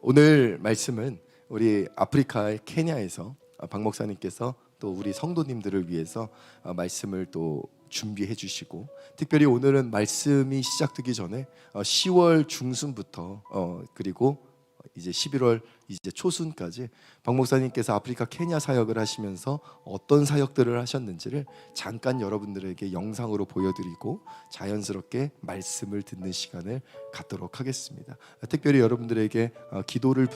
오늘 말씀은 우리 아프리카의 케냐에서 박 목사님께서 또 우리 성도님들을 위해서 말씀을 또 준비해 주시고, 특별히 오늘은 말씀이 시작되기 전에 10월 중순부터 그리고 이제 11월 이제 초순까지 박 목사님께서 아프리카 케냐 사역을 하시면서 어떤 사역들을 하셨는지를 잠깐 여러분들에게 영상으로 보여드리고 자연스럽게 말씀을 듣는 시간을 갖도록 하겠습니다. 특별히 여러분들에게 기도를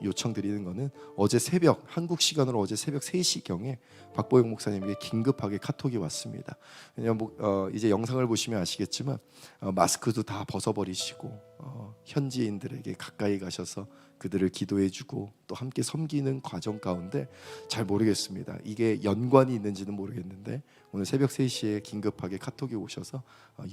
요청드리는 것은 어제 새벽 한국 시간으로 어제 새벽 3시경에 박보영 목사님에게 긴급하게 카톡이 왔습니다. 왜냐하면 이제 영상을 보시면 아시겠지만 마스크도 다 벗어버리시고 현지인들에게 가까이 가셔서 그들을 기도해주고 또 함께 섬기는 과정 가운데, 잘 모르겠습니다. 이게 연관이 있는지는 모르겠는데 오늘 새벽 3시에 긴급하게 카톡이 오셔서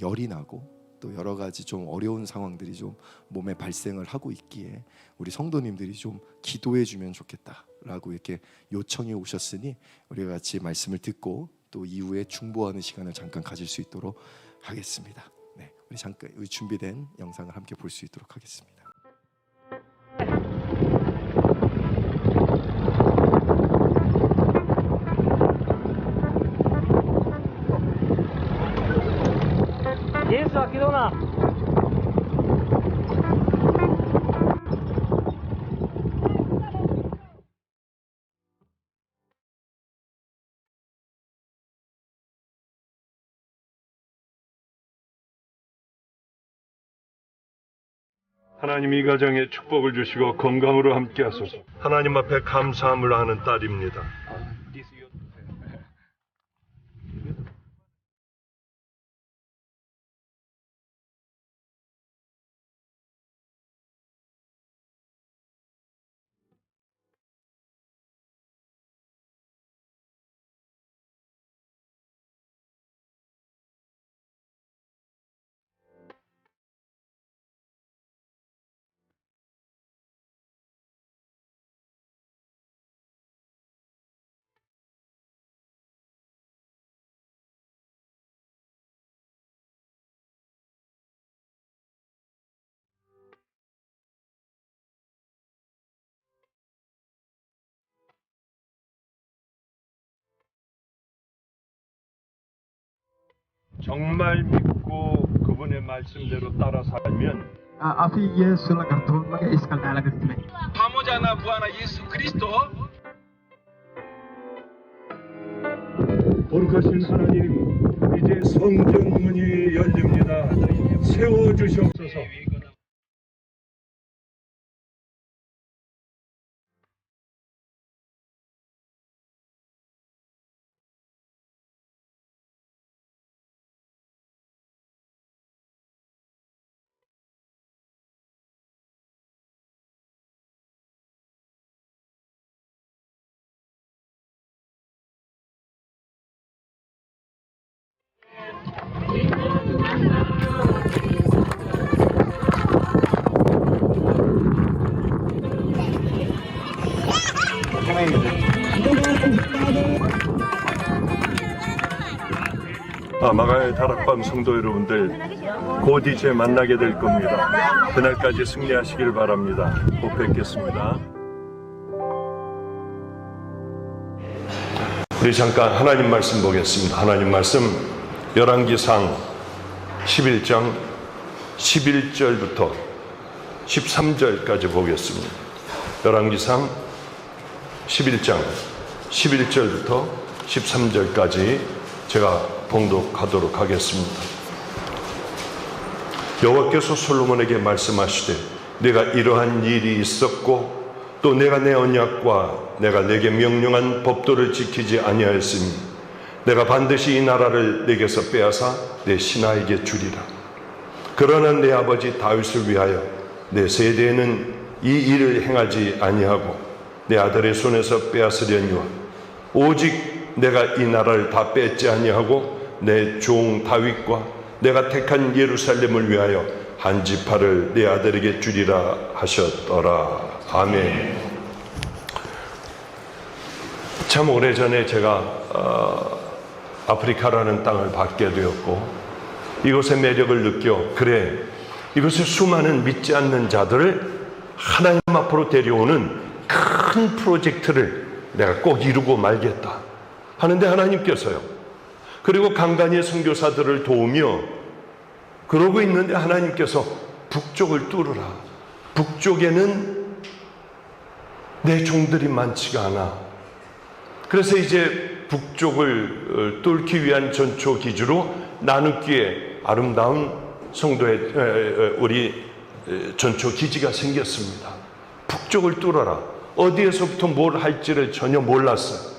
열이 나고 또 여러 가지 좀 어려운 상황들이 좀 몸에 발생을 하고 있기에 우리 성도님들이 좀 기도해 주면 좋겠다라고 이렇게 요청이 오셨으니 우리가 같이 말씀을 듣고 또 이후에 중보하는 시간을 잠깐 가질 수 있도록 하겠습니다. 네, 우리 잠깐 준비된 영상을 함께 볼 수 있도록 하겠습니다. 예수 기도나. 하나님 이 가정에 축복을 주시고 건강으로 함께 하소서. 하나님 앞에 감사함을 하는 딸입니다. 정말 믿고 그분의 말씀대로 따라 살면 pamoja na Bwana Yesu Kristo. 거룩하신 하나님, 이제 성전 문이 열립니다. 세워주시옵소서. 마가의 다락방 성도 여러분들, 곧 이제 만나게 될 겁니다. 그날까지 승리하시길 바랍니다. 꼭 뵙겠습니다. 우리 잠깐 하나님 말씀 보겠습니다. 하나님 말씀 열왕기상 11장 11절부터 13절까지 보겠습니다. 열왕기상 11장 11절부터 13절까지 제가 봉독하도록 하겠습니다. 여호와께서 솔로몬에게 말씀하시되, 내가 이러한 일이 있었고 또 내가 내 언약과 내가 내게 명령한 법도를 지키지 아니하였으니 내가 반드시 이 나라를 내게서 빼앗아 내 신하에게 주리라. 그러나 내 아버지 다윗을 위하여 내 세대에는 이 일을 행하지 아니하고 내 아들의 손에서 빼앗으려니와 오직 내가 이 나라를 다 뺏지 아니하고 내 종 다윗과 내가 택한 예루살렘을 위하여 한 지파를 내 아들에게 주리라 하셨더라. 아멘. 참 오래전에 제가 아프리카라는 땅을 받게 되었고 이곳의 매력을 느껴, 그래, 이곳에 수많은 믿지 않는 자들을 하나님 앞으로 데려오는 큰 프로젝트를 내가 꼭 이루고 말겠다 하는데 하나님께서요, 그리고 간간히 선교사들을 도우며 그러고 있는데 하나님께서 북쪽을 뚫으라. 북쪽에는 내 종들이 많지가 않아. 그래서 이제 북쪽을 뚫기 위한 전초 기주로 나누기에 아름다운 성도의 우리 전초 기지가 생겼습니다. 북쪽을 뚫어라. 어디에서부터 뭘 할지를 전혀 몰랐어요.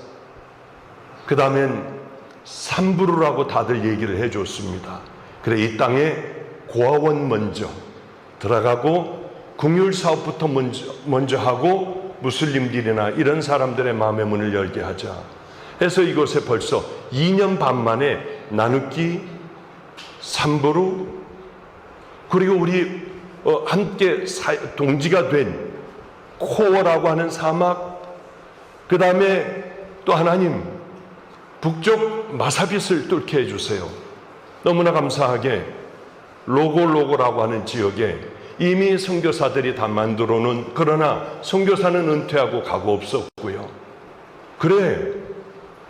그 다음엔 삼부루라고 다들 얘기를 해줬습니다. 그래, 이 땅에 고아원 먼저 들어가고 궁율 사업부터 먼저 하고 무슬림들이나 이런 사람들의 마음의 문을 열게 하자 해서 이곳에 벌써 2년 반 만에 나누기, 삼부루, 그리고 우리 함께 동지가 된 코어라고 하는 사막, 그 다음에 또 하나님 북쪽 마사빗을 뚫게 해주세요. 너무나 감사하게 로고라고 하는 지역에 이미 선교사들이 다 만들어 놓은, 그러나 선교사는 은퇴하고 가고 없었고요. 그래,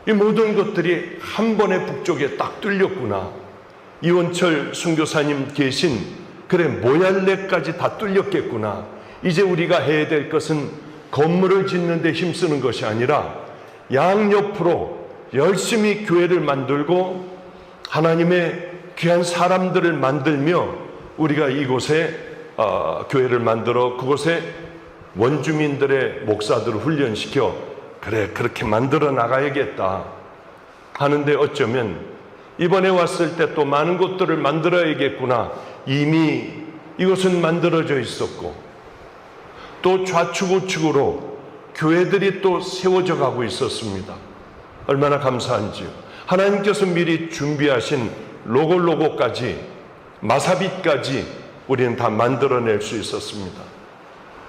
이 모든 것들이 한 번에 북쪽에 딱 뚫렸구나. 이원철 선교사님 계신 그래 모얄레까지 다 뚫렸겠구나. 이제 우리가 해야 될 것은 건물을 짓는 데 힘쓰는 것이 아니라 양옆으로 열심히 교회를 만들고 하나님의 귀한 사람들을 만들며 우리가 이곳에 교회를 만들어 그곳에 원주민들의 목사들을 훈련시켜 그래 그렇게 만들어 나가야겠다 하는데, 어쩌면 이번에 왔을 때 또 많은 것들을 만들어야겠구나. 이미 이것은 만들어져 있었고 또 좌측우측으로 교회들이 또 세워져 가고 있었습니다. 얼마나 감사한지요. 하나님께서 미리 준비하신 로고까지 마사빗까지 우리는 다 만들어낼 수 있었습니다.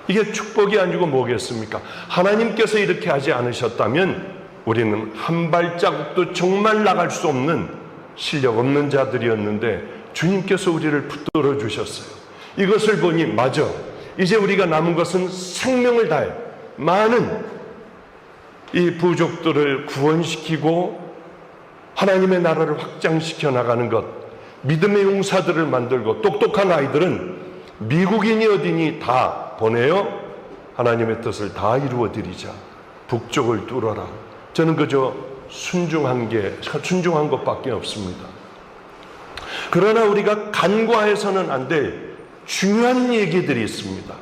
이게 축복이 아니고 뭐겠습니까? 하나님께서 이렇게 하지 않으셨다면 우리는 한 발자국도 정말 나갈 수 없는 실력 없는 자들이었는데 주님께서 우리를 붙들어 주셨어요. 이것을 보니 맞아, 이제 우리가 남은 것은 생명을 다해 많은 이 부족들을 구원시키고 하나님의 나라를 확장시켜 나가는 것, 믿음의 용사들을 만들고 똑똑한 아이들은 미국인이 어디니 다 보내어 하나님의 뜻을 다 이루어 드리자. 북쪽을 뚫어라. 저는 그저 순종한 것밖에 없습니다. 그러나 우리가 간과해서는 안 될 중요한 얘기들이 있습니다.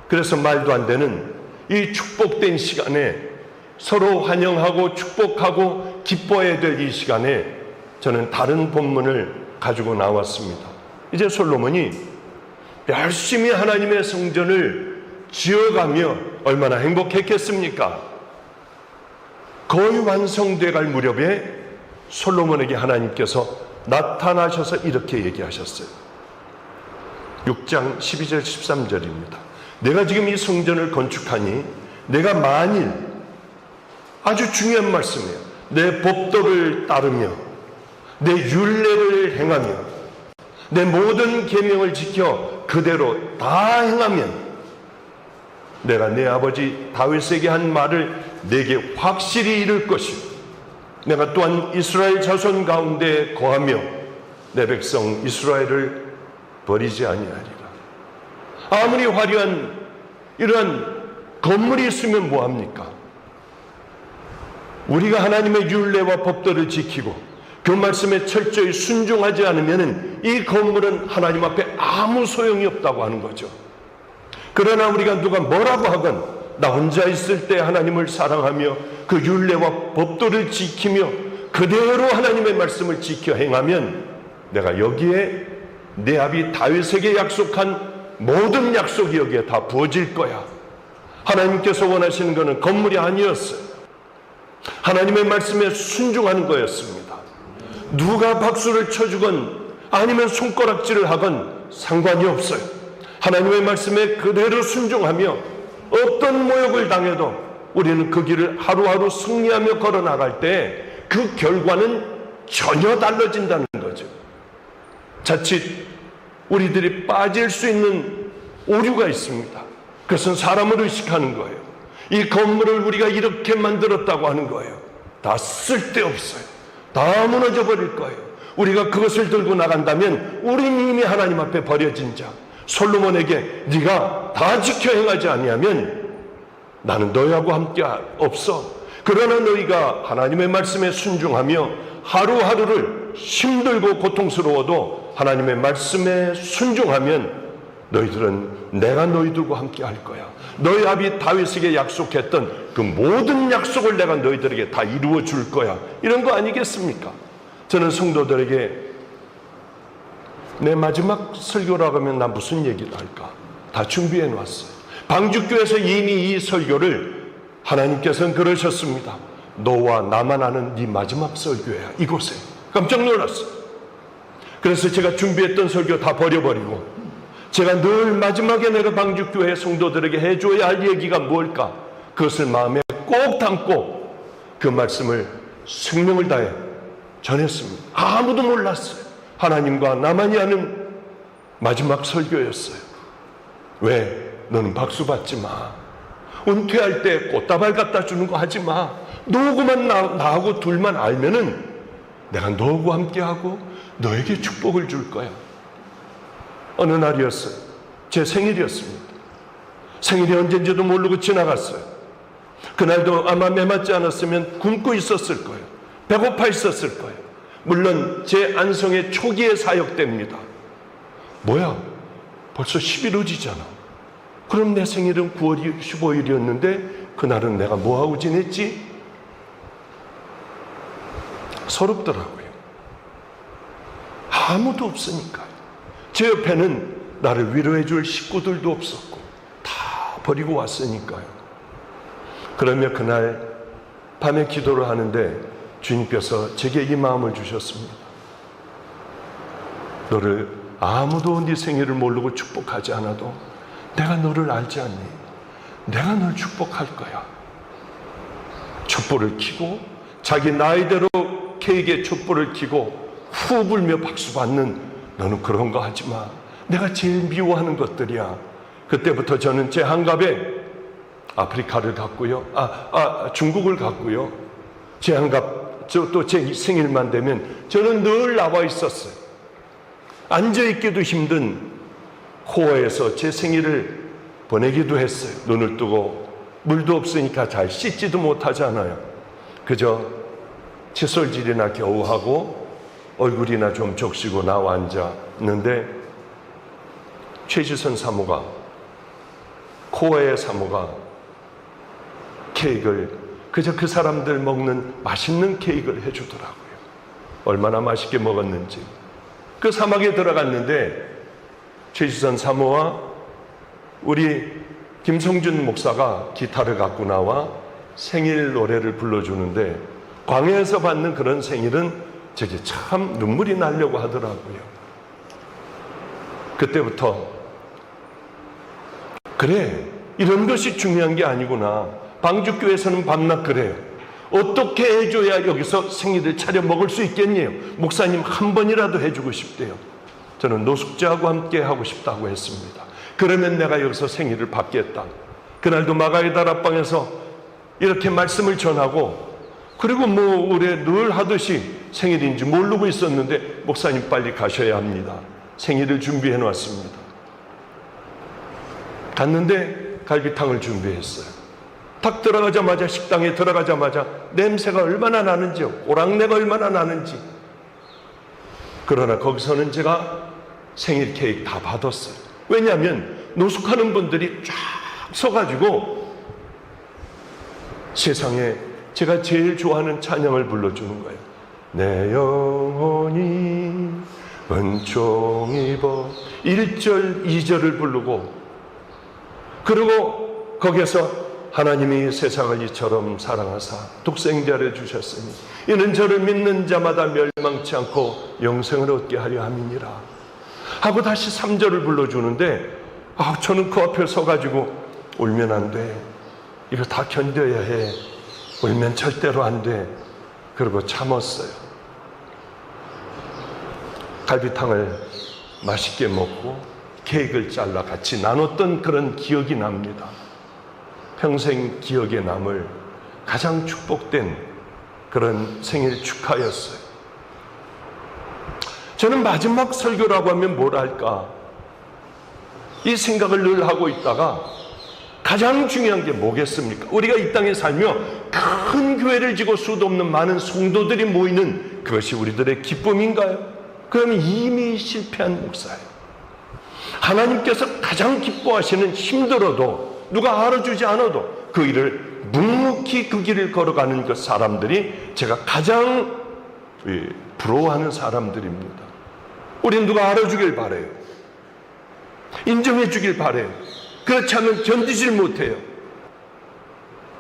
그래서 말도 안 되는 이 축복된 시간에 서로 환영하고 축복하고 기뻐해야 될 이 시간에 저는 다른 본문을 가지고 나왔습니다. 이제 솔로몬이 열심히 하나님의 성전을 지어가며 얼마나 행복했겠습니까? 거의 완성돼 갈 무렵에 솔로몬에게 하나님께서 나타나셔서 이렇게 얘기하셨어요. 6장 12절 13절입니다. 내가 지금 이 성전을 건축하니 내가 만일, 아주 중요한 말씀이에요, 내 법도를 따르며 내 율례를 행하며 내 모든 계명을 지켜 그대로 다 행하면 내가 내 아버지 다윗에게 한 말을 내게 확실히 이룰 것이고 내가 또한 이스라엘 자손 가운데 거하며 내 백성 이스라엘을 버리지 아니하리라. 아무리 화려한 이러한 건물이 있으면 뭐합니까? 우리가 하나님의 율례와 법도를 지키고 그 말씀에 철저히 순종하지 않으면 이 건물은 하나님 앞에 아무 소용이 없다고 하는 거죠. 그러나 우리가 누가 뭐라고 하건 나 혼자 있을 때 하나님을 사랑하며 그 율례와 법도를 지키며 그대로 하나님의 말씀을 지켜 행하면 내가 여기에 내 아비 다윗에게 약속한 모든 약속이 여기에 다 부어질 거야. 하나님께서 원하시는 것은 건물이 아니었어요. 하나님의 말씀에 순종하는 거였습니다. 누가 박수를 쳐주건 아니면 손가락질을 하건 상관이 없어요. 하나님의 말씀에 그대로 순종하며 어떤 모욕을 당해도 우리는 그 길을 하루하루 승리하며 걸어나갈 때 그 결과는 전혀 달라진다는 거죠. 자칫 우리들이 빠질 수 있는 오류가 있습니다. 그것은 사람을 의식하는 거예요. 이 건물을 우리가 이렇게 만들었다고 하는 거예요. 다 쓸데없어요. 다 무너져 버릴 거예요. 우리가 그것을 들고 나간다면 우리는 이미 하나님 앞에 버려진 자. 솔로몬에게 네가 다 지켜 행하지 아니하면 나는 너희하고 함께 없어. 그러나 너희가 하나님의 말씀에 순종하며 하루하루를 힘들고 고통스러워도 하나님의 말씀에 순종하면 너희들은 내가 너희들과 함께 할 거야. 너희 아비 다윗에게 약속했던 그 모든 약속을 내가 너희들에게 다 이루어 줄 거야. 이런 거 아니겠습니까? 저는 성도들에게 내 마지막 설교라고 하면 나 무슨 얘기를 할까? 다 준비해 놨어요. 방주교에서 이미 이 설교를 하나님께서는 그러셨습니다. 너와 나만 아는 네 마지막 설교야. 이곳에. 깜짝 놀랐어요. 그래서 제가 준비했던 설교 다 버려버리고 제가 늘 마지막에 내가 방주교회 성도들에게 해줘야 할 얘기가 뭘까? 그것을 마음에 꼭 담고 그 말씀을 생명을 다해 전했습니다. 아무도 몰랐어요. 하나님과 나만이 아는 마지막 설교였어요. 왜? 너는 박수 받지 마. 은퇴할 때 꽃다발 갖다 주는 거 하지 마. 너하고만 나하고 둘만 알면은 내가 너하고 함께하고 너에게 축복을 줄 거야. 어느 날이었어요. 제 생일이었습니다. 생일이 언젠지도 모르고 지나갔어요. 그날도 아마 매맞지 않았으면 굶고 있었을 거예요. 배고파 있었을 거예요. 물론 제 안성의 초기의 사역 때입니다. 뭐야? 벌써 11월이잖아. 그럼 내 생일은 9월 15일이었는데 그날은 내가 뭐하고 지냈지? 서럽더라고요. 아무도 없으니까요. 제 옆에는 나를 위로해 줄 식구들도 없었고 다 버리고 왔으니까요. 그러며 그날 밤에 기도를 하는데 주님께서 제게 이 마음을 주셨습니다. 너를 아무도 네 생일을 모르고 축복하지 않아도 내가 너를 알지 않니? 내가 널 축복할 거야. 촛불을 켜고 자기 나이대로 케이크에 촛불을 켜고 후 불며 박수 받는 너는 그런 거 하지 마. 내가 제일 미워하는 것들이야. 그때부터 저는 제 한갑에 아프리카를 갔고요. 중국을 갔고요. 제 한갑 또 제 생일만 되면 저는 늘 나와 있었어요. 앉아있기도 힘든 코어에서 제 생일을 보내기도 했어요. 눈을 뜨고 물도 없으니까 잘 씻지도 못하잖아요. 그저 칫솔질이나 겨우 하고 얼굴이나 좀 적시고 나와 앉았는데 최지선 사모가 코어의 사모가 케이크를 그저 그 사람들 먹는 맛있는 케이크를 해주더라고요. 얼마나 맛있게 먹었는지. 그 사막에 들어갔는데 최지선 사모와 우리 김성준 목사가 기타를 갖고 나와 생일 노래를 불러주는데 광야에서 받는 그런 생일은 저게 참 눈물이 나려고 하더라고요. 그때부터 그래, 이런 것이 중요한 게 아니구나. 방주교에서는 밤낮 그래요. 어떻게 해줘야 여기서 생일을 차려 먹을 수 있겠니요? 목사님 한 번이라도 해주고 싶대요. 저는 노숙자하고 함께 하고 싶다고 했습니다. 그러면 내가 여기서 생일을 받겠다. 그날도 마가의 다락방에서 이렇게 말씀을 전하고 그리고 우리 늘 하듯이 생일인지 모르고 있었는데 목사님 빨리 가셔야 합니다. 생일을 준비해 놨습니다. 갔는데 갈비탕을 준비했어요. 탁 들어가자마자 식당에 들어가자마자 냄새가 얼마나 나는지요. 오랑내가 얼마나 나는지. 그러나 거기서는 제가 생일 케이크 다 받았어요. 왜냐하면 노숙하는 분들이 쫙 서가지고 세상에 제가 제일 좋아하는 찬양을 불러주는 거예요. 내 영혼이 은총 입어 1절 2절을 부르고 그리고 거기에서 하나님이 세상을 이처럼 사랑하사 독생자를 주셨으니 이는 저를 믿는 자마다 멸망치 않고 영생을 얻게 하려 함이니라 하고 다시 3절을 불러주는데 저는 그 앞에 서가지고 울면 안 돼. 이거 다 견뎌야 해. 울면 절대로 안 돼. 그리고 참았어요. 갈비탕을 맛있게 먹고 케이크를 잘라 같이 나눴던 그런 기억이 납니다. 평생 기억에 남을 가장 축복된 그런 생일 축하였어요. 저는 마지막 설교라고 하면 뭘 할까? 이 생각을 늘 하고 있다가 가장 중요한 게 뭐겠습니까? 우리가 이 땅에 살며 큰 교회를 지고 수도 없는 많은 성도들이 모이는 그것이 우리들의 기쁨인가요? 그러면 이미 실패한 목사예요. 하나님께서 가장 기뻐하시는 힘들어도 누가 알아주지 않아도 그 일을 묵묵히 그 길을 걸어가는 그 사람들이 제가 가장 부러워하는 사람들입니다. 우리는 누가 알아주길 바라요. 인정해 주길 바라요. 그렇지 않으면 견디질 못해요.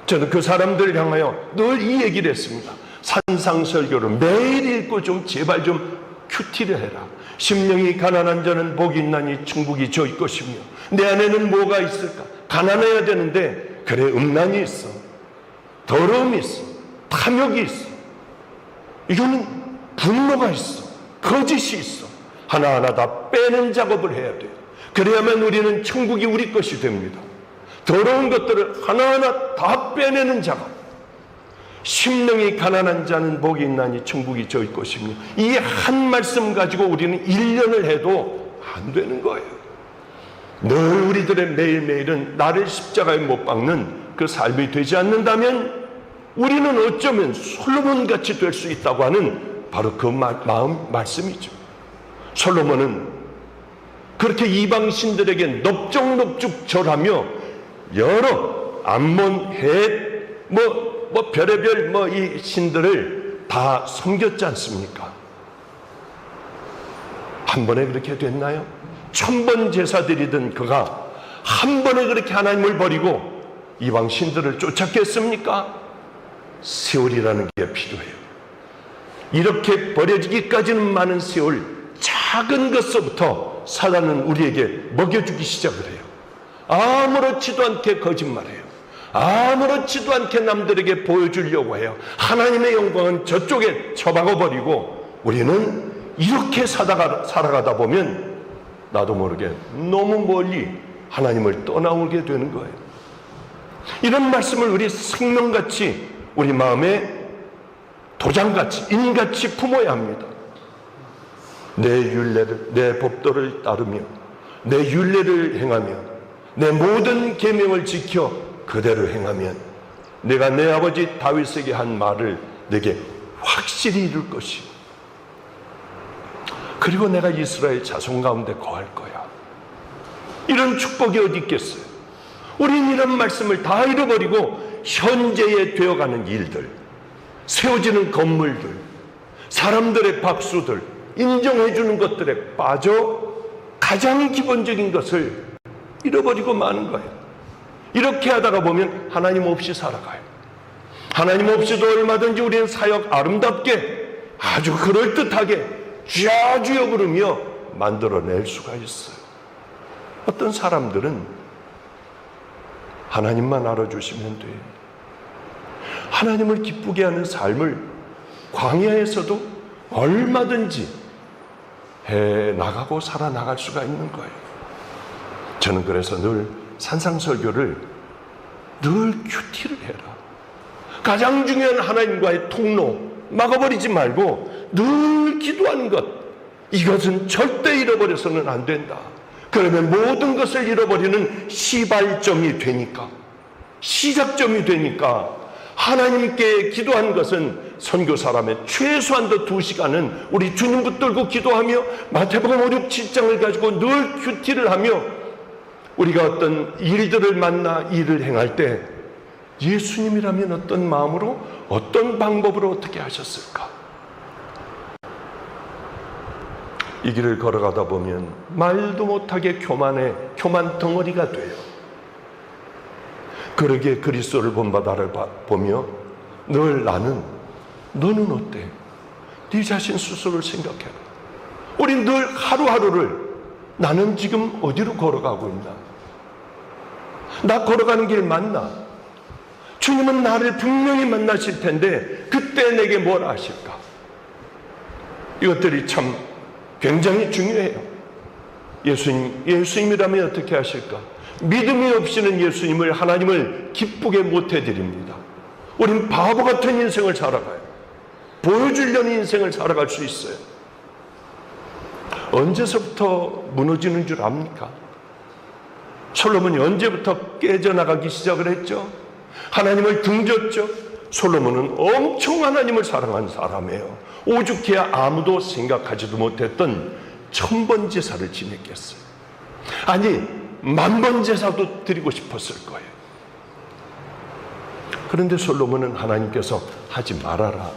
저는 그 사람들을 향하여 늘 이 얘기를 했습니다. 산상설교를 매일 읽고 좀 제발 좀 큐티를 해라. 심령이 가난한 자는 복이 있나니 천국이 저희 것이며 내 안에는 뭐가 있을까? 가난해야 되는데 그래 음란이 있어, 더러움이 있어, 탐욕이 있어, 이거는 분노가 있어, 거짓이 있어. 하나하나 다 빼는 작업을 해야 돼요. 그래야만 우리는 천국이 우리 것이 됩니다. 더러운 것들을 하나하나 다 빼내는 작업. 심령이 가난한 자는 복이 있나니 천국이 저희 것이며 이 한 말씀 가지고 우리는 1년을 해도 안 되는 거예요. 늘 우리들의 매일매일은 나를 십자가에 못 박는 그 삶이 되지 않는다면 우리는 어쩌면 솔로몬같이 될 수 있다고 하는 바로 그 말씀이죠. 솔로몬은 그렇게 이방신들에게 넙죽넙죽 절하며 여러 암몬, 헷, 별의별 이 신들을 다 섬겼지 않습니까? 한 번에 그렇게 됐나요? 1000번 제사 드리던 그가 한 번에 그렇게 하나님을 버리고 이방 신들을 쫓았겠습니까? 세월이라는 게 필요해요. 이렇게 버려지기까지는 많은 세월, 작은 것서부터 사단은 우리에게 먹여주기 시작을 해요. 아무렇지도 않게 거짓말해요. 아무렇지도 않게 남들에게 보여주려고 해요. 하나님의 영광은 저쪽에 처박아버리고 우리는 이렇게 살아가다 보면 나도 모르게 너무 멀리 하나님을 떠나오게 되는 거예요. 이런 말씀을 우리 생명같이 우리 마음에 도장같이 인같이 품어야 합니다. 내 율례를, 내 법도를 따르며 내 율례를 행하며 내 모든 계명을 지켜 그대로 행하면 내가 내 아버지 다윗에게 한 말을 내게 확실히 이룰 것이요 그리고 내가 이스라엘 자손 가운데 거할 거야. 이런 축복이 어디 있겠어요? 우린 이런 말씀을 다 잃어버리고 현재에 되어가는 일들, 세워지는 건물들, 사람들의 박수들, 인정해주는 것들에 빠져 가장 기본적인 것을 잃어버리고 마는 거예요. 이렇게 하다가 보면 하나님 없이 살아가요. 하나님 없이도 얼마든지 우리는 사역 아름답게 아주 그럴듯하게 주여 부르며 만들어낼 수가 있어요. 어떤 사람들은 하나님만 알아주시면 돼요. 하나님을 기쁘게 하는 삶을 광야에서도 얼마든지 해나가고 살아나갈 수가 있는 거예요. 저는 그래서 늘 산상설교를 늘 큐티를 해라. 가장 중요한 하나님과의 통로 막아버리지 말고 늘 기도하는 것, 이것은 절대 잃어버려서는 안 된다. 그러면 모든 것을 잃어버리는 시발점이 되니까, 시작점이 되니까 하나님께 기도하는 것은 선교 사람의 최소한도 2시간은 우리 주님 붙들고 기도하며 마태복음 5, 6, 7장을 가지고 늘 큐티를 하며 우리가 어떤 일들을 만나 일을 행할 때 예수님이라면 어떤 마음으로 어떤 방법으로 어떻게 하셨을까? 이 길을 걸어가다 보면 말도 못하게 교만 덩어리가 돼요. 그러기에 그리스도를 본받아를 보며 늘 너는 어때? 네 자신 스스로를 생각해라. 우린 늘 하루하루를 나는 지금 어디로 걸어가고 있나? 나 걸어가는 길 맞나? 주님은 나를 분명히 만나실 텐데 그때 내게 뭘 하실까? 이것들이 참 굉장히 중요해요. 예수님이라면 어떻게 하실까? 믿음이 없이는 예수님을, 하나님을 기쁘게 못 해드립니다. 우린 바보 같은 인생을 살아가요. 보여주려는 인생을 살아갈 수 있어요. 언제서부터 무너지는 줄 압니까? 솔로몬이 언제부터 깨져나가기 시작을 했죠? 하나님을 등졌죠? 솔로몬은 엄청 하나님을 사랑한 사람이에요. 오죽해야 아무도 생각하지도 못했던 1000번 제사를 지냈겠어요. 아니, 10,000번 제사도 드리고 싶었을 거예요. 그런데 솔로몬은 하나님께서 하지 말아라,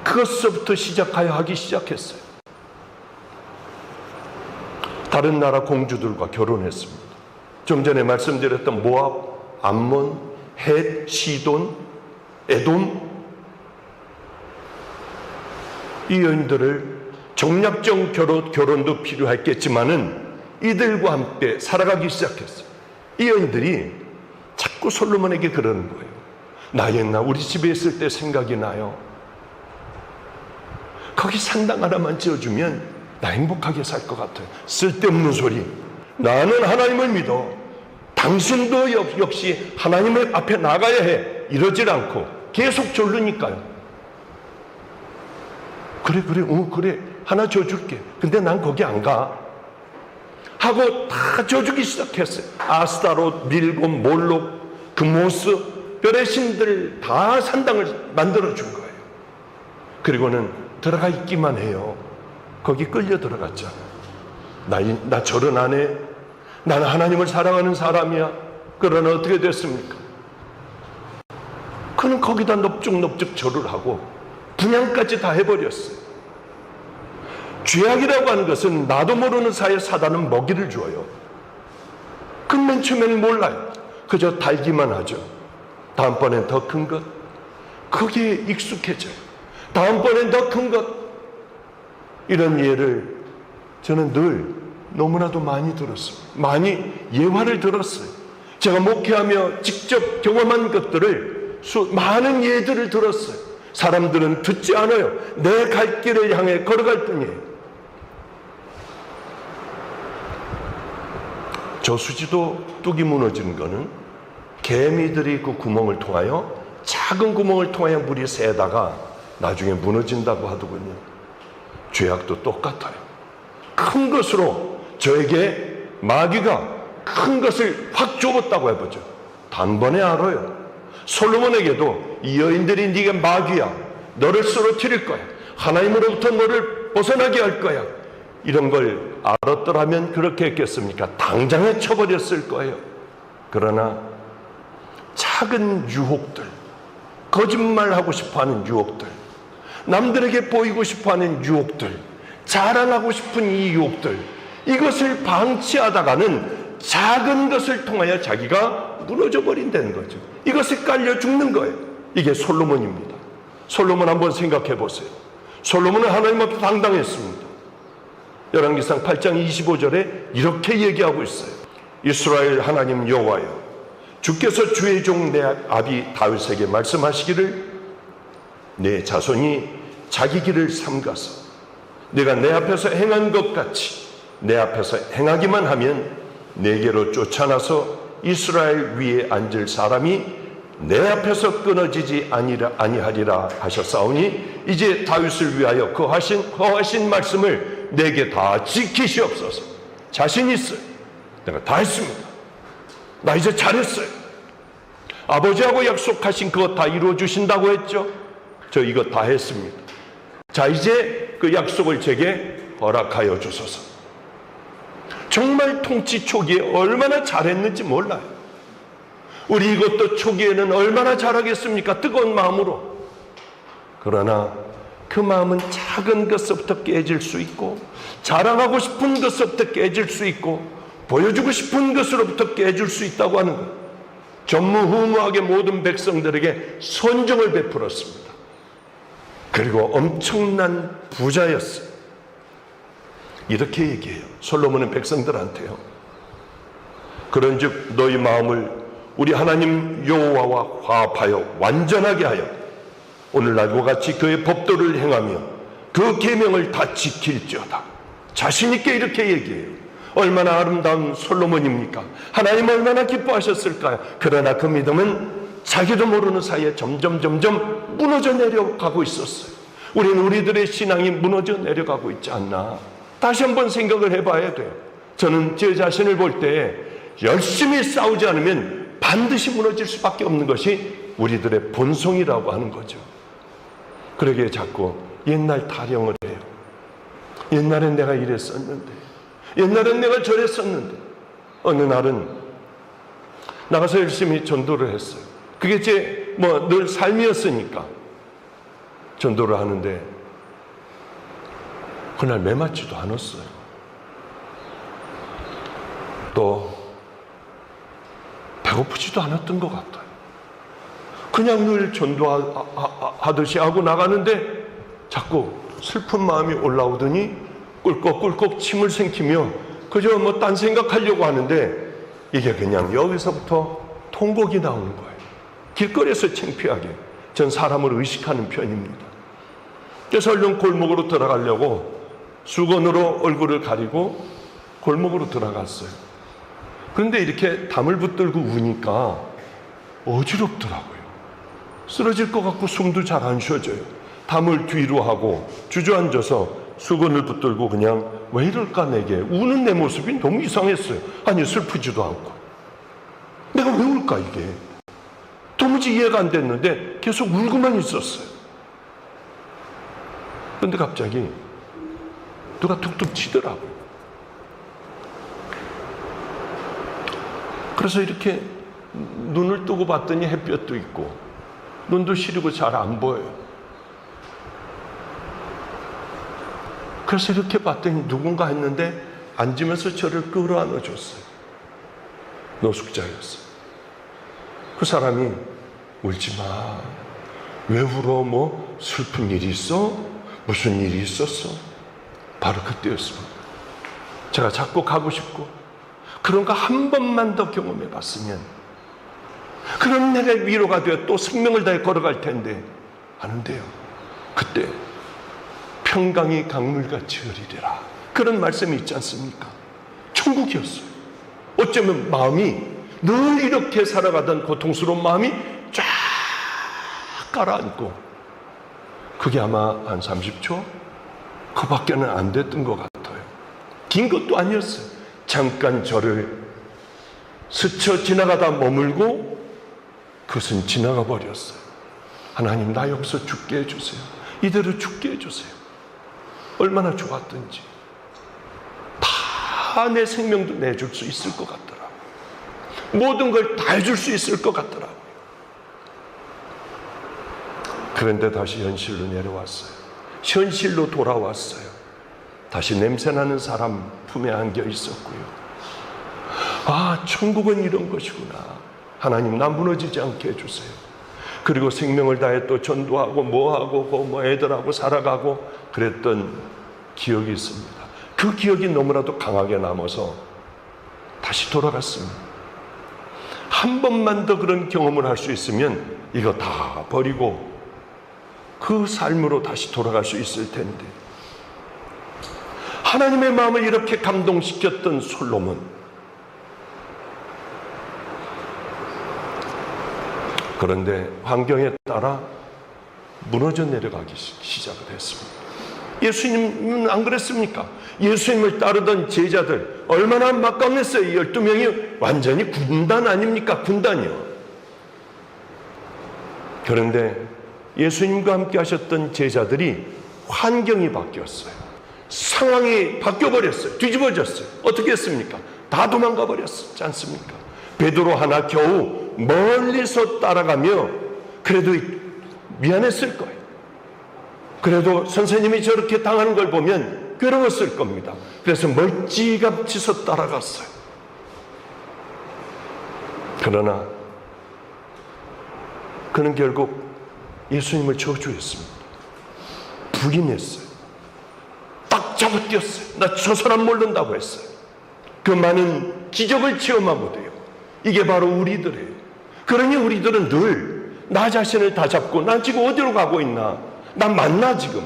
그것서부터 시작하여 하기 시작했어요. 다른 나라 공주들과 결혼했습니다. 좀 전에 말씀드렸던 모압, 암몬, 헷, 시돈, 에돔, 이 여인들을 정략적 결혼도 필요했겠지만은 이들과 함께 살아가기 시작했어요. 이 여인들이 자꾸 솔로몬에게 그러는 거예요. 나 옛날 우리 집에 있을 때 생각이 나요. 거기 산당 하나만 지어주면 나 행복하게 살 것 같아요. 쓸데없는 소리. 나는 하나님을 믿어. 당신도 역시 하나님의 앞에 나가야 해. 이러질 않고 계속 졸르니까요. 그래 하나 줘줄게. 근데 난 거기 안 가 하고 다 줘주기 시작했어요. 아스타롯, 밀곰, 몰록, 그모스, 별의 신들 다 산당을 만들어준 거예요. 그리고는 들어가 있기만 해요. 거기 끌려 들어갔잖아. 나 절은 안 해. 나는 하나님을 사랑하는 사람이야. 그러나 어떻게 됐습니까? 그는 거기다 넙죽넙죽 절을 하고 분양까지 다 해버렸어요. 죄악이라고 하는 것은 나도 모르는 사이에 사단은 먹이를 줘요. 그 맨 처음에는 몰라요. 그저 달기만 하죠. 다음번엔 더 큰 것. 거기에 익숙해져요. 다음번엔 더 큰 것. 이런 예를 저는 늘 너무나도 많이 들었습니다. 많이 예화를 들었어요. 제가 목회하며 직접 경험한 것들을 많은 예들을 들었어요. 사람들은 듣지 않아요. 내 갈 길을 향해 걸어갈 뿐이에요. 저수지도 뚝이 무너지는 거는 개미들이 그 구멍을 통하여, 작은 구멍을 통하여 물이 새다가 나중에 무너진다고 하더군요. 죄악도 똑같아요. 큰 것으로 저에게 마귀가 큰 것을 확 좁았다고 해보죠. 단번에 알아요. 솔로몬에게도 이 여인들이 네가 마귀야, 너를 쓰러뜨릴 거야, 하나님으로부터 너를 벗어나게 할 거야, 이런 걸 알았더라면 그렇게 했겠습니까? 당장에 쳐버렸을 거예요. 그러나 작은 유혹들, 거짓말하고 싶어하는 유혹들, 남들에게 보이고 싶어하는 유혹들, 자랑하고 싶은 이 유혹들, 이것을 방치하다가는 작은 것을 통하여 자기가 무너져 버린다는 거죠. 이것에 깔려 죽는 거예요. 이게 솔로몬입니다. 솔로몬 한번 생각해 보세요. 솔로몬은 하나님 앞에 당당했습니다. 열왕기상 8장 25절에 이렇게 얘기하고 있어요. 이스라엘 하나님 여호와여, 주께서 주의 종 내 아비 다윗에게 말씀하시기를 내 자손이 자기 길을 삼가서 내가 내 앞에서 행한 것 같이 내 앞에서 행하기만 하면 내게로 쫓아나서 이스라엘 위에 앉을 사람이 내 앞에서 끊어지지 아니하리라 하셨사오니 이제 다윗을 위하여 허하신 말씀을 내게 다 지키시옵소서. 자신 있어요. 내가 다 했습니다. 나 이제 잘했어요. 아버지하고 약속하신 그거 다 이루어 주신다고 했죠. 저 이거 다 했습니다. 자, 이제 그 약속을 제게 허락하여 주소서. 정말 통치 초기에 얼마나 잘했는지 몰라요. 우리 이것도 초기에는 얼마나 잘하겠습니까? 뜨거운 마음으로. 그러나 그 마음은 작은 것부터 깨질 수 있고, 자랑하고 싶은 것부터 깨질 수 있고, 보여주고 싶은 것으로부터 깨질 수 있다고 하는 것. 전무후무하게 모든 백성들에게 선정을 베풀었습니다. 그리고 엄청난 부자였어요. 이렇게 얘기해요. 솔로몬은 백성들한테요. 그런즉 너희 마음을 우리 하나님 여호와와 화합하여 완전하게 하여 오늘날과 같이 그의 법도를 행하며 그 계명을 다 지킬지어다. 자신 있게 이렇게 얘기해요. 얼마나 아름다운 솔로몬입니까? 하나님 얼마나 기뻐하셨을까요? 그러나 그 믿음은 자기도 모르는 사이에 점점 무너져 내려가고 있었어요. 우리들의 신앙이 무너져 내려가고 있지 않나, 다시 한번 생각을 해봐야 돼요. 저는 제 자신을 볼 때 열심히 싸우지 않으면 반드시 무너질 수밖에 없는 것이 우리들의 본성이라고 하는 거죠. 그러기에 자꾸 옛날 타령을 해요. 옛날엔 내가 이랬었는데, 옛날엔 내가 저랬었는데. 어느 날은 나가서 열심히 전도를 했어요. 그게 제 늘 삶이었으니까 전도를 하는데 그날 매맞지도 않았어요. 또 배고프지도 않았던 것 같아요. 그냥 늘 전도하듯이 하고 나가는데 자꾸 슬픈 마음이 올라오더니 꿀꺽꿀꺽 침을 삼키며 그저 딴 생각하려고 하는데 이게 그냥 여기서부터 통곡이 나오는 거예요. 길거리에서 창피하게. 전 사람을 의식하는 편입니다. 그래서 얼른 골목으로 들어가려고 수건으로 얼굴을 가리고 골목으로 들어갔어요. 그런데 이렇게 담을 붙들고 우니까 어지럽더라고요. 쓰러질 것 같고 숨도 잘 안 쉬어져요. 담을 뒤로 하고 주저앉아서 수건을 붙들고 그냥 왜 이럴까 내게 우는 내 모습이 너무 이상했어요. 아니 슬프지도 않고 내가 왜 울까 이게 도무지 이해가 안 됐는데 계속 울고만 있었어요. 그런데 갑자기 누가 툭툭 치더라고요. 그래서 이렇게 눈을 뜨고 봤더니 햇볕도 있고 눈도 시리고 잘 안 보여요. 그래서 이렇게 봤더니 누군가 했는데 앉으면서 저를 끌어안아 줬어요. 노숙자였어요. 그 사람이 울지 마. 왜 울어? 슬픈 일이 있어? 무슨 일이 있었어? 바로 그때였습니다. 제가 자꾸 가고 싶고 그런 거 한 번만 더 경험해 봤으면 그럼 내가 위로가 되어 또 생명을 다해 걸어갈 텐데 아는데요. 그때 평강이 강물같이 흐리리라 그런 말씀이 있지 않습니까? 천국이었어요. 어쩌면 마음이 늘 이렇게 살아가던 고통스러운 마음이 쫙 가라앉고 그게 아마 한 30초? 그 밖에는 안 됐던 것 같아요. 긴 것도 아니었어요. 잠깐 저를 스쳐 지나가다 머물고 그것은 지나가 버렸어요. 하나님 나 여기서 죽게 해주세요. 이대로 죽게 해주세요. 얼마나 좋았던지 다 내 생명도 내줄 수 있을 것 같더라고요. 모든 걸 다 해줄 수 있을 것 같더라고요. 그런데 다시 현실로 내려왔어요. 현실로 돌아왔어요. 다시 냄새나는 사람 품에 안겨 있었고요. 아, 천국은 이런 것이구나. 하나님 나 무너지지 않게 해주세요. 그리고 생명을 다해 또 전도하고 뭐하고 애들하고 살아가고 그랬던 기억이 있습니다. 그 기억이 너무나도 강하게 남아서 다시 돌아갔습니다. 한 번만 더 그런 경험을 할 수 있으면 이거 다 버리고 그 삶으로 다시 돌아갈 수 있을 텐데 하나님의 마음을 이렇게 감동시켰던 솔로몬, 그런데 환경에 따라 무너져 내려가기 시작을 했습니다. 예수님은 안 그랬습니까? 예수님을 따르던 제자들 얼마나 막강했어요. 12명이 완전히 군단 아닙니까? 군단이요. 그런데 예수님과 함께 하셨던 제자들이 환경이 바뀌었어요. 상황이 바뀌어버렸어요. 뒤집어졌어요. 어떻게 했습니까? 다 도망가 버렸지 않습니까? 베드로 하나 겨우 멀리서 따라가며 그래도 미안했을 거예요. 그래도 선생님이 저렇게 당하는 걸 보면 괴로웠을 겁니다. 그래서 멀찌감치서 따라갔어요. 그러나 그는 결국 예수님을 저주했습니다. 부인했어요. 딱 잡아뛰었어요. 나 저 사람 모른다고 했어요. 그 많은 기적을 체험하고 돼요. 이게 바로 우리들이에요. 그러니 우리들은 늘 나 자신을 다 잡고 난 지금 어디로 가고 있나? 난 맞나 지금?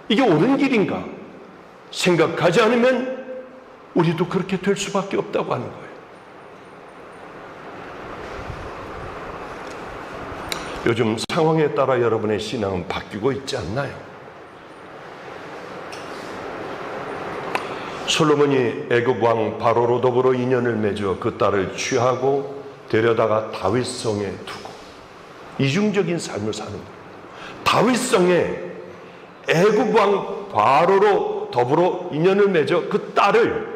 이게 옳은 길인가? 생각하지 않으면 우리도 그렇게 될 수밖에 없다고 하는 거예요. 요즘 상황에 따라 여러분의 신앙은 바뀌고 있지 않나요? 솔로몬이 애굽 왕 바로로 더불어 인연을 맺어 그 딸을 취하고 데려다가 다윗성에 두고 이중적인 삶을 사는 거예요. 다윗성에 애굽 왕 바로로 더불어 인연을 맺어 그 딸을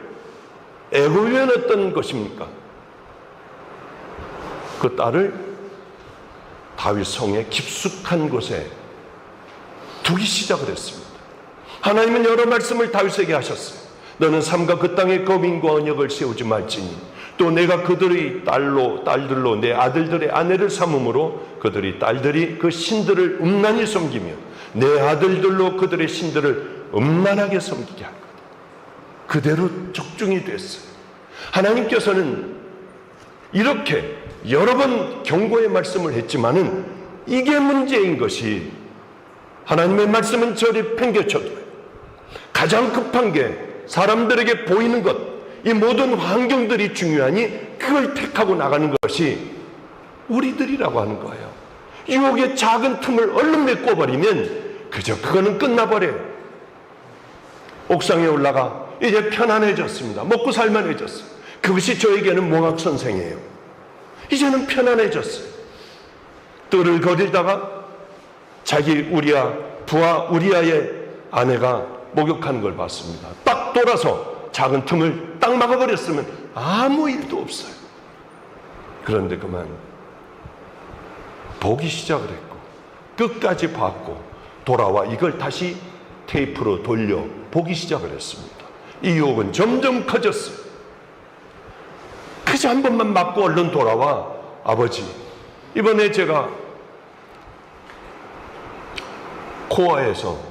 애굽이면 어떤 것입니까? 그 딸을 다윗성의 깊숙한 곳에 두기 시작을 했습니다. 하나님은 여러 말씀을 다윗에게 하셨어요. 너는 삼가 그 땅에 거민과 언약을 세우지 말지니 또 내가 그들의 딸들로 내 아들들의 아내를 삼음으로 그들의 딸들이 그 신들을 음란히 섬기며 내 아들들로 그들의 신들을 음란하게 섬기게 할 거다. 그대로 적중이 됐어요. 하나님께서는 이렇게 여러 번 경고의 말씀을 했지만은 이게 문제인 것이 하나님의 말씀은 저리 팽개쳐도 가장 급한 게 사람들에게 보이는 것, 이 모든 환경들이 중요하니 그걸 택하고 나가는 것이 우리들이라고 하는 거예요. 유혹의 작은 틈을 얼른 메꿔버리면 그저 그거는 끝나버려요. 옥상에 올라가 이제 편안해졌습니다. 먹고 살만해졌어요. 그것이 저에게는 몽학 선생이에요. 이제는 편안해졌어요. 뜰을 거리다가 자기 부하 우리아의 아내가 목욕하는 걸 봤습니다. 딱 돌아서 작은 틈을 딱 막아버렸으면 아무 일도 없어요. 그런데 그만 보기 시작을 했고 끝까지 봤고 돌아와 이걸 다시 테이프로 돌려 보기 시작을 했습니다. 이 유혹은 점점 커졌어요. 그저 한 번만 맞고 얼른 돌아와. 아버지, 이번에 제가 코아에서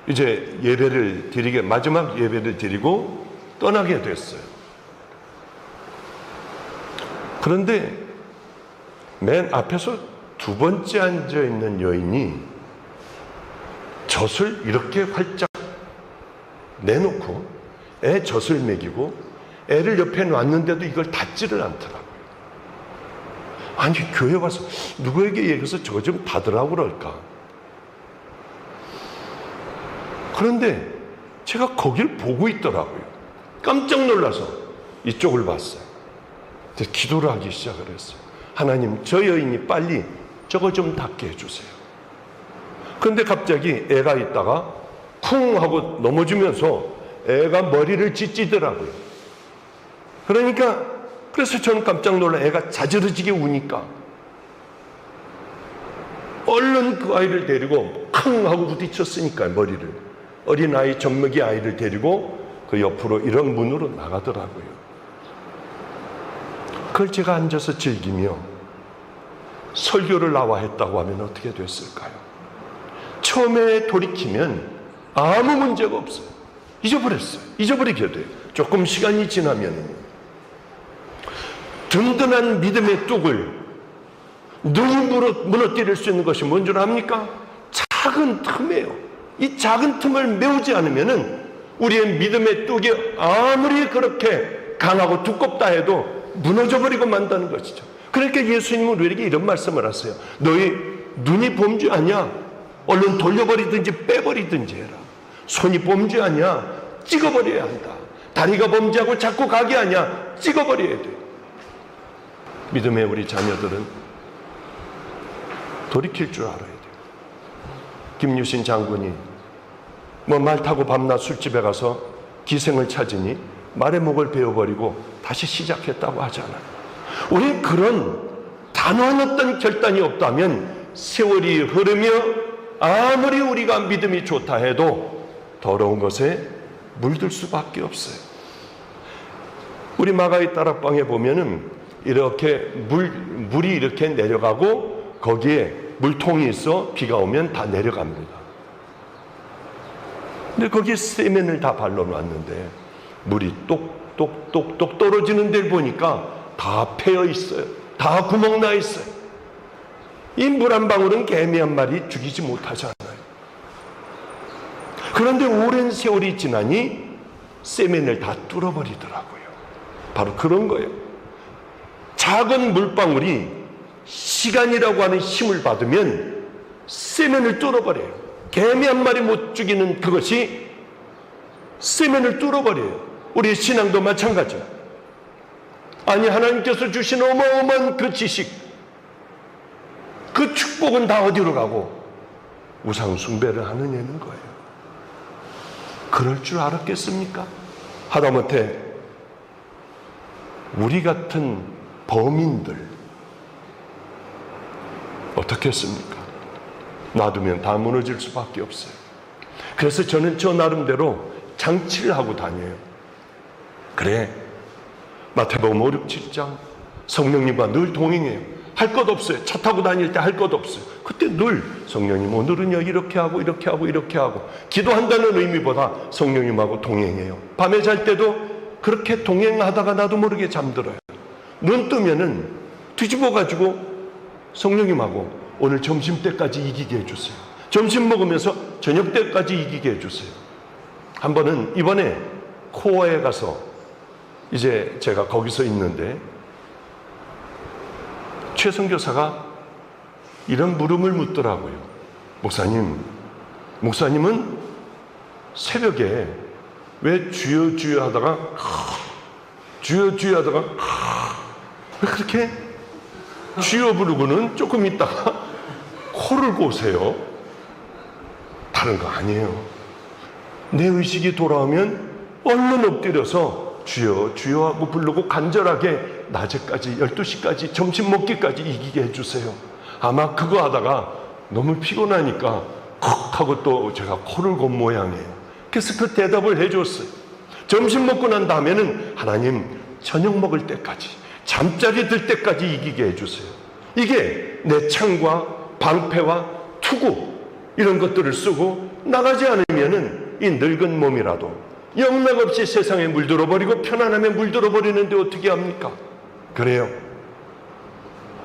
이제 예배를 드리게 마지막 예배를 드리고 떠나게 됐어요. 그런데 맨 앞에서 두 번째 앉아 있는 여인이 젖을 이렇게 활짝 내놓고 애 젖을 먹이고 애를 옆에 놨는데도 이걸 닫지를 않더라고요. 아니, 교회 와서 누구에게 얘기해서 저거 좀 닫으라고 그럴까? 그런데 제가 거길 보고 있더라고요. 깜짝 놀라서 이쪽을 봤어요. 기도를 하기 시작을 했어요. 하나님, 저 여인이 빨리 저거 좀 닫게 해주세요. 그런데 갑자기 애가 있다가 쿵 하고 넘어지면서 애가 머리를 찢지더라고요. 그래서 저는 깜짝 놀라 애가 자지러지게 우니까 얼른 그 아이를 데리고 쿵 하고 부딪혔으니까 머리를. 어린아이 젖먹이 아이를 데리고 그 옆으로 이런 문으로 나가더라고요. 그걸 제가 앉아서 즐기며 설교를 나와 했다고 하면 어떻게 됐을까요? 처음에 돌이키면 아무 문제가 없어요. 잊어버렸어요. 잊어버리게 돼요. 조금 시간이 지나면 든든한 믿음의 뚝을 능히 무너뜨릴 수 있는 것이 뭔 줄 압니까? 작은 틈이에요. 이 작은 틈을 메우지 않으면은 우리의 믿음의 뚝이 아무리 그렇게 강하고 두껍다 해도 무너져버리고 만다는 것이죠. 그러니까 예수님은 우리에게 이런 말씀을 하세요. 너희 눈이 범죄하냐? 얼른 돌려버리든지 빼버리든지 해라. 손이 범죄하냐? 찍어버려야 한다. 다리가 범죄하고 자꾸 가게 하냐? 찍어버려야 돼. 믿음의 우리 자녀들은 돌이킬 줄 알아야 돼요. 김유신 장군이 말 타고 밤낮 술집에 가서 기생을 찾으니 말의 목을 베어버리고 다시 시작했다고 하잖아요. 우리는 그런 단호한 어떤 결단이 없다면 세월이 흐르며 아무리 우리가 믿음이 좋다 해도 더러운 것에 물들 수밖에 없어요. 우리 마가의 다락방에 보면은 이렇게 물이 이렇게 내려가고 거기에 물통이 있어 비가 오면 다 내려갑니다. 근데 거기에 세면을 다 발라놨는데 물이 똑똑똑똑 떨어지는 데를 보니까 다 패여 있어요. 다 구멍 나 있어요. 이 물 한 방울은 개미 한 마리 죽이지 못하잖아요. 그런데 오랜 세월이 지나니 세면을 다 뚫어버리더라고요. 바로 그런 거예요. 작은 물방울이 시간이라고 하는 힘을 받으면 세면을 뚫어버려요. 개미 한 마리 못 죽이는 그것이 세면을 뚫어버려요. 우리의 신앙도 마찬가지예요. 아니, 하나님께서 주신 어마어마한 그 지식, 그 축복은 다 어디로 가고 우상 숭배를 하느냐는 거예요. 그럴 줄 알았겠습니까? 하다못해 우리 같은 범인들 어떻게 했습니까? 놔두면 다 무너질 수밖에 없어요. 그래서 저는 저 나름대로 장치를 하고 다녀요. 그래, 마태복음 5, 6, 7장 성령님과 늘 동행해요. 할 것 없어요. 차 타고 다닐 때 할 것 없어요. 그때 늘 성령님 오늘은요 이렇게 하고 이렇게 하고 이렇게 하고, 기도한다는 의미보다 성령님하고 동행해요. 밤에 잘 때도 그렇게 동행하다가 나도 모르게 잠들어요. 눈 뜨면은 뒤집어 가지고 성령님하고 오늘 점심 때까지 이기게 해주세요. 점심 먹으면서 저녁 때까지 이기게 해주세요. 한 번은 이번에 코어에 가서 이제 제가 거기서 있는데 최 선교사가 이런 물음을 묻더라고요. 목사님은 새벽에 왜 주여 주여 하다가 주여 주여 하다가 왜 그렇게 주여 부르고는 조금 있다가 코를 고세요? 다른 거 아니에요. 내 의식이 돌아오면 얼른 엎드려서 주여 주여 하고 부르고 간절하게 낮에까지 12시까지 점심 먹기까지 이기게 해주세요. 아마 그거 하다가 너무 피곤하니까 콕 하고 또 제가 코를 곤 모양이에요. 그래서 그 대답을 해줬어요. 점심 먹고 난 다음에는 하나님 저녁 먹을 때까지 잠자리 들 때까지 이기게 해주세요. 이게 내 창과 방패와 투구 이런 것들을 쓰고 나가지 않으면은 이 늙은 몸이라도 영락없이 세상에 물들어 버리고 편안함에 물들어 버리는데 어떻게 합니까? 그래요.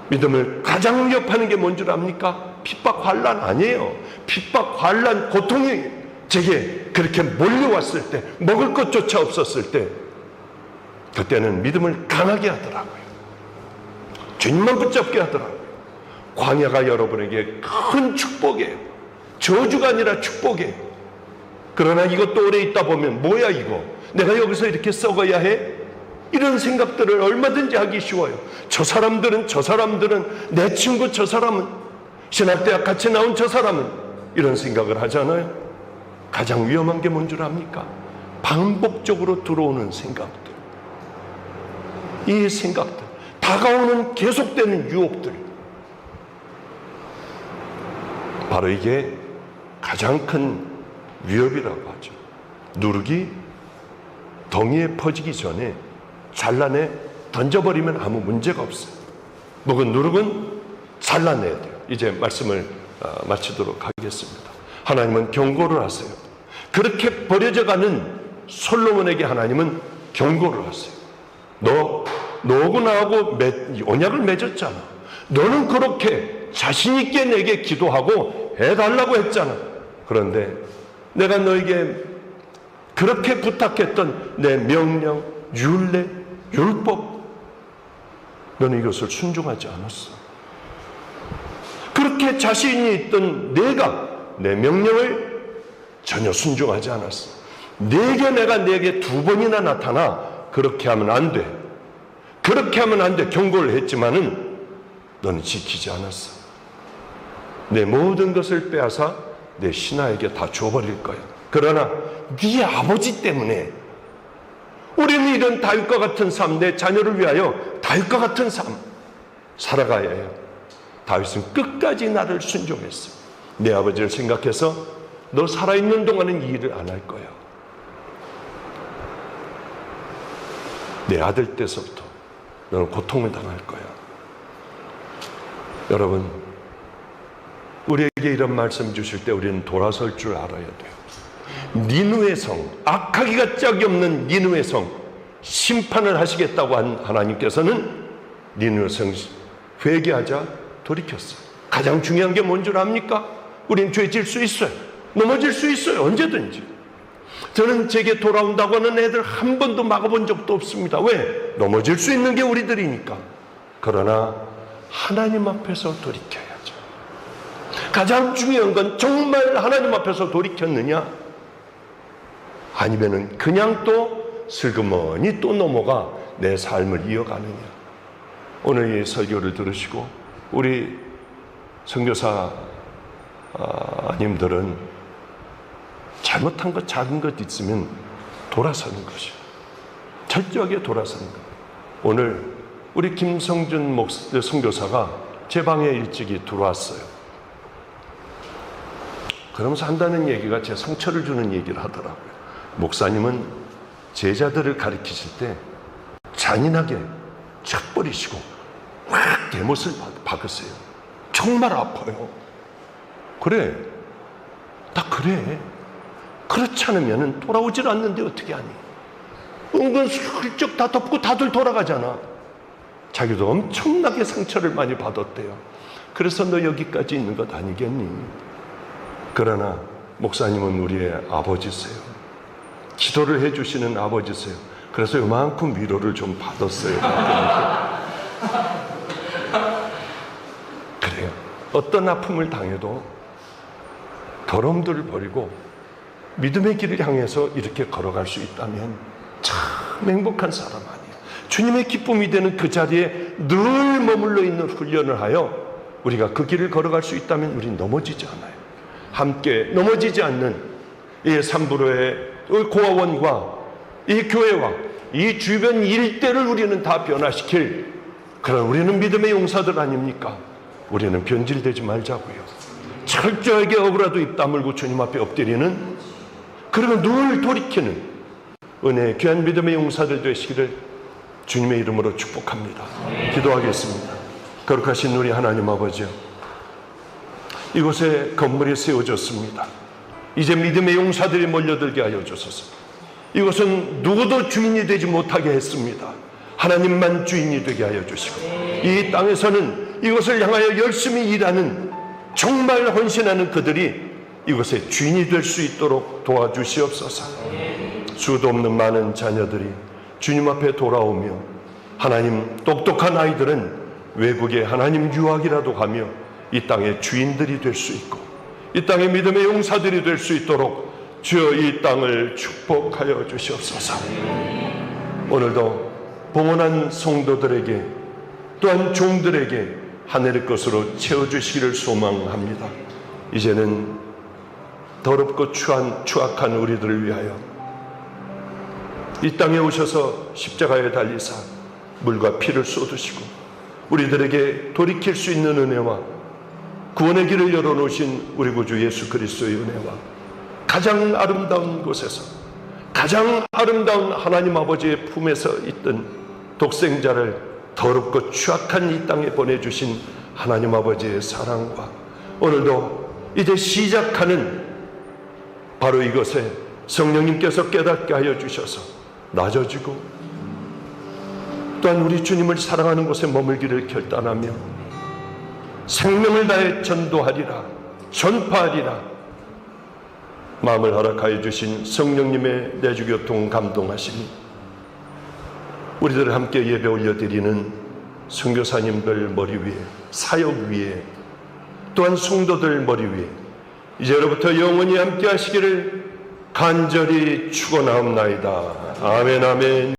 믿음을 가장 위협하는 게 뭔 줄 압니까? 핍박 환난 아니에요. 핍박 환난 고통이 제게 그렇게 몰려왔을 때, 먹을 것조차 없었을 때, 그때는 믿음을 강하게 하더라고요. 주님만 붙잡게 하더라고요. 광야가 여러분에게 큰 축복이에요. 저주가 아니라 축복이에요. 그러나 이것도 오래 있다 보면 뭐야 이거, 내가 여기서 이렇게 썩어야 해? 이런 생각들을 얼마든지 하기 쉬워요. 저 사람들은 내 친구 저 사람은, 신학대학 같이 나온 저 사람은, 이런 생각을 하잖아요. 가장 위험한 게 뭔 줄 압니까? 반복적으로 들어오는 생각들, 이 생각들, 다가오는 계속되는 유혹들, 바로 이게 가장 큰 위협이라고 하죠. 누룩이 덩이에 퍼지기 전에 잘라내 던져버리면 아무 문제가 없어요. 먹은 누룩은 잘라내야 돼요. 이제 말씀을 마치도록 하겠습니다. 하나님은 경고를 하세요. 그렇게 버려져가는 솔로몬에게 하나님은 경고를 하세요. 너하고 나하고 언약을 맺었잖아. 너는 그렇게 자신 있게 내게 기도하고 해달라고 했잖아. 그런데 내가 너에게 그렇게 부탁했던 내 명령, 율례, 율법, 너는 이것을 순종하지 않았어. 그렇게 자신이 있던 내가 내 명령을 전혀 순종하지 않았어. 내가 내게 2번이나 나타나 그렇게 하면 안 돼, 그렇게 하면 안 돼 경고를 했지만은 너는 지키지 않았어. 내 모든 것을 빼앗아 내 신하에게 다 줘버릴 거야. 그러나 네 아버지 때문에 우리는 이런 다윗과 같은 삶, 내 자녀를 위하여 다윗과 같은 삶 살아가야 해요. 다윗은 끝까지 나를 순종했어. 내 아버지를 생각해서 너 살아있는 동안은 이 일을 안 할 거야. 내 아들 때서부터 너는 고통을 당할 거야. 여러분, 우리에게 이런 말씀 주실 때 우리는 돌아설 줄 알아야 돼요. 니느웨 성, 악하기가 짝이 없는 니느웨 성, 심판을 하시겠다고 한 하나님께서는 니느웨 성 회개하자 돌이켰어요. 가장 중요한 게 뭔 줄 압니까? 우린 죄 질 수 있어요. 넘어질 수 있어요. 언제든지. 저는 제게 돌아온다고 하는 애들 한 번도 막아본 적도 없습니다. 왜? 넘어질 수 있는 게 우리들이니까. 그러나 하나님 앞에서 돌이켜야죠. 가장 중요한 건 정말 하나님 앞에서 돌이켰느냐? 아니면은 그냥 또 슬그머니 또 넘어가 내 삶을 이어가느냐? 오늘 이 설교를 들으시고 우리 선교사님들은 잘못한 것 작은 것 있으면 돌아서는 것이요. 철저하게 돌아서는 것. 오늘 우리 김성준 선교사가 제 방에 일찍이 들어왔어요. 그러면서 한다는 얘기가 제 상처를 주는 얘기를 하더라고요. 목사님은 제자들을 가르치실 때 잔인하게 착 버리시고 확 대못을 박으세요. 정말 아파요. 그래, 다 그래. 그렇지 않으면 돌아오질 않는데 어떻게 하니? 은근슬쩍 다 덮고 다들 돌아가잖아. 자기도 엄청나게 상처를 많이 받았대요. 그래서 너 여기까지 있는 것 아니겠니? 그러나 목사님은 우리의 아버지세요. 기도를 해주시는 아버지세요. 그래서 이만큼 위로를 좀 받았어요. 그래요. 어떤 아픔을 당해도 더러움들을 버리고 믿음의 길을 향해서 이렇게 걸어갈 수 있다면 참 행복한 사람 아니에요. 주님의 기쁨이 되는 그 자리에 늘 머물러 있는 훈련을 하여 우리가 그 길을 걸어갈 수 있다면 우리는 넘어지지 않아요. 함께 넘어지지 않는 이 삼부로의 고아원과 이 교회와 이 주변 일대를 우리는 다 변화시킬 그런 우리는 믿음의 용사들 아닙니까? 우리는 변질되지 말자고요. 철저하게 억울하도 입 다물고 주님 앞에 엎드리는, 그리고 늘 돌이키는 은혜의 귀한 믿음의 용사들 되시기를 주님의 이름으로 축복합니다. 기도하겠습니다. 거룩하신 우리 하나님 아버지요, 이곳에 건물이 세워졌습니다. 이제 믿음의 용사들이 몰려들게 하여 주소서. 이곳은 누구도 주인이 되지 못하게 했습니다. 하나님만 주인이 되게 하여 주시고, 이 땅에서는 이곳을 향하여 열심히 일하는, 정말 헌신하는 그들이 이곳의 주인이 될 수 있도록 도와주시옵소서. 수도 없는 많은 자녀들이 주님 앞에 돌아오며, 하나님 똑똑한 아이들은 외국에 하나님 유학이라도 가며 이 땅의 주인들이 될 수 있고 이 땅의 믿음의 용사들이 될 수 있도록 주여 이 땅을 축복하여 주시옵소서. 오늘도 봉헌한 성도들에게 또한 종들에게 하늘의 것으로 채워주시기를 소망합니다. 이제는 더럽고 추악한 우리들을 위하여 이 땅에 오셔서 십자가에 달리사 물과 피를 쏟으시고 우리들에게 돌이킬 수 있는 은혜와 구원의 길을 열어놓으신 우리 구주 예수 그리스도의 은혜와 가장 아름다운 곳에서 가장 아름다운 하나님 아버지의 품에서 있던 독생자를 더럽고 추악한 이 땅에 보내주신 하나님 아버지의 사랑과 오늘도 이제 시작하는 바로 이것에 성령님께서 깨닫게 하여 주셔서 낮아지고 또한 우리 주님을 사랑하는 곳에 머물기를 결단하며 생명을 다해 전도하리라, 전파하리라 마음을 허락하여 주신 성령님의 내주교통 감동하심이 우리들 함께 예배 올려드리는 선교사님들 머리 위에, 사역 위에, 또한 성도들 머리 위에 이제로부터 영원히 함께 하시기를 간절히 축원하옵나이다. 아멘, 아멘.